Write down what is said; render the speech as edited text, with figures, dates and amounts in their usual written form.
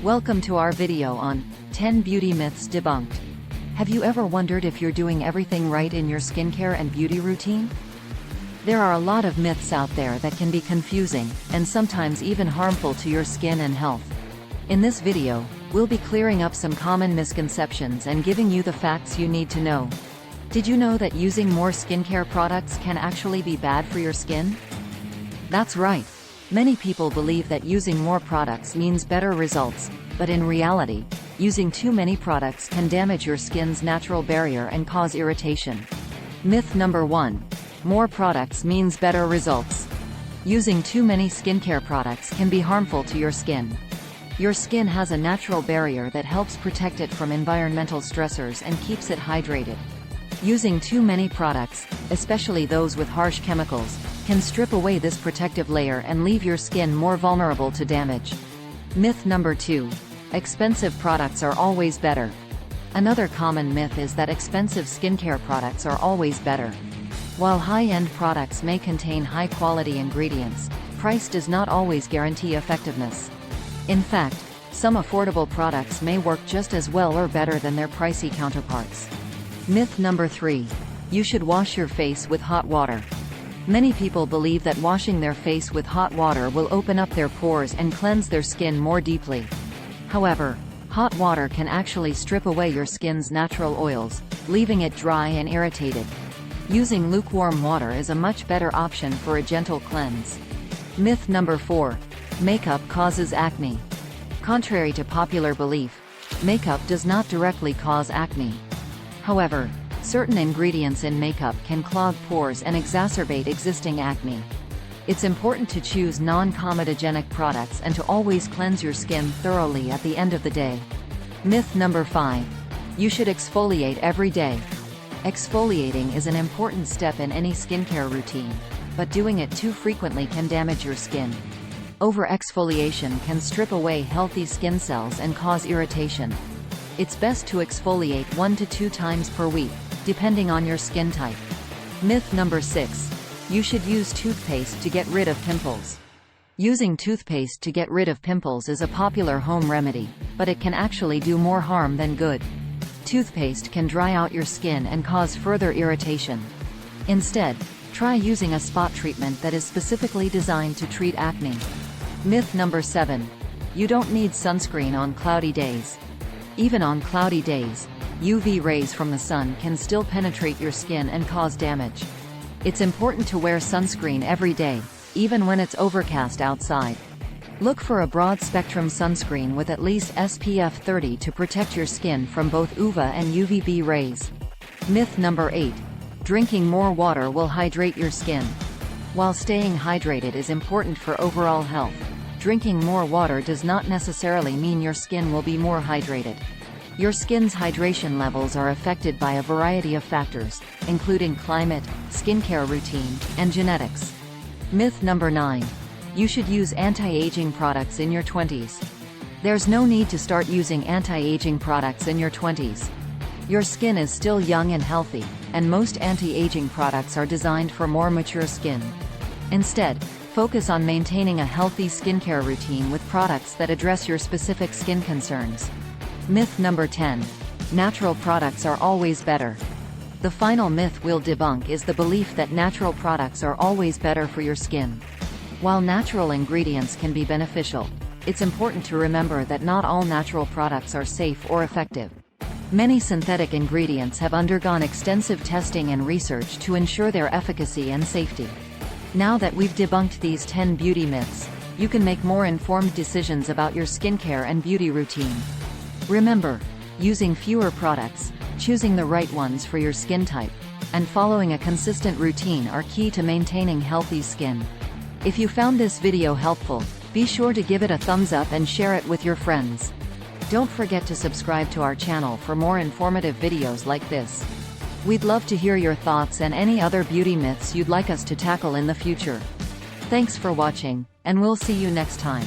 Welcome to our video on 10 beauty myths debunked. Have you ever wondered if you're doing everything right in your skincare and beauty routine? There are a lot of myths out there that can be confusing, and sometimes even harmful to your skin and health. In this video, we'll be clearing up some common misconceptions and giving you the facts you need to know. Did you know that using more skincare products can actually be bad for your skin? That's right. Many people believe that using more products means better results, but in reality, using too many products can damage your skin's natural barrier and cause irritation. Myth number 1. More products means better results. Using too many skincare products can be harmful to your skin. Your skin has a natural barrier that helps protect it from environmental stressors and keeps it hydrated. Using too many products, especially those with harsh chemicals, can strip away this protective layer and leave your skin more vulnerable to damage. Myth number 2. Expensive products are always better. Another common myth is that expensive skincare products are always better. While high-end products may contain high-quality ingredients, price does not always guarantee effectiveness. In fact, some affordable products may work just as well or better than their pricey counterparts. Myth number 3. You should wash your face with hot water. Many people believe that washing their face with hot water will open up their pores and cleanse their skin more deeply. However, hot water can actually strip away your skin's natural oils, leaving it dry and irritated. Using lukewarm water is a much better option for a gentle cleanse. Myth number 4. Makeup causes acne. Contrary to popular belief, makeup does not directly cause acne. However, certain ingredients in makeup can clog pores and exacerbate existing acne. It's important to choose non-comedogenic products and to always cleanse your skin thoroughly at the end of the day. Myth number 5. You should exfoliate every day. Exfoliating is an important step in any skincare routine, but doing it too frequently can damage your skin. Over-exfoliation can strip away healthy skin cells and cause irritation. It's best to exfoliate 1 to 2 times per week, depending on your skin type. Myth number 6. You should use toothpaste to get rid of pimples. Using toothpaste to get rid of pimples is a popular home remedy, but it can actually do more harm than good. Toothpaste can dry out your skin and cause further irritation. Instead, try using a spot treatment that is specifically designed to treat acne. Myth number 7. You don't need sunscreen on cloudy days. Even on cloudy days, UV rays from the sun can still penetrate your skin and cause damage. It's important to wear sunscreen every day, even when it's overcast outside. Look for a broad-spectrum sunscreen with at least SPF 30 to protect your skin from both UVA and UVB rays. Myth number 8. Drinking more water will hydrate your skin. While staying hydrated is important for overall health, drinking more water does not necessarily mean your skin will be more hydrated. Your skin's hydration levels are affected by a variety of factors, including climate, skincare routine, and genetics. Myth number 9. You should use anti-aging products in your 20s. There's no need to start using anti-aging products in your 20s. Your skin is still young and healthy, and most anti-aging products are designed for more mature skin. Instead, focus on maintaining a healthy skincare routine with products that address your specific skin concerns. Myth number 10. Natural products are always better. The final myth we'll debunk is the belief that natural products are always better for your skin. While natural ingredients can be beneficial, it's important to remember that not all natural products are safe or effective. Many synthetic ingredients have undergone extensive testing and research to ensure their efficacy and safety. Now that we've debunked these 10 beauty myths, you can make more informed decisions about your skincare and beauty routine. Remember, using fewer products, choosing the right ones for your skin type, and following a consistent routine are key to maintaining healthy skin. If you found this video helpful, be sure to give it a thumbs up and share it with your friends. Don't forget to subscribe to our channel for more informative videos like this. We'd love to hear your thoughts and any other beauty myths you'd like us to tackle in the future. Thanks for watching, and we'll see you next time.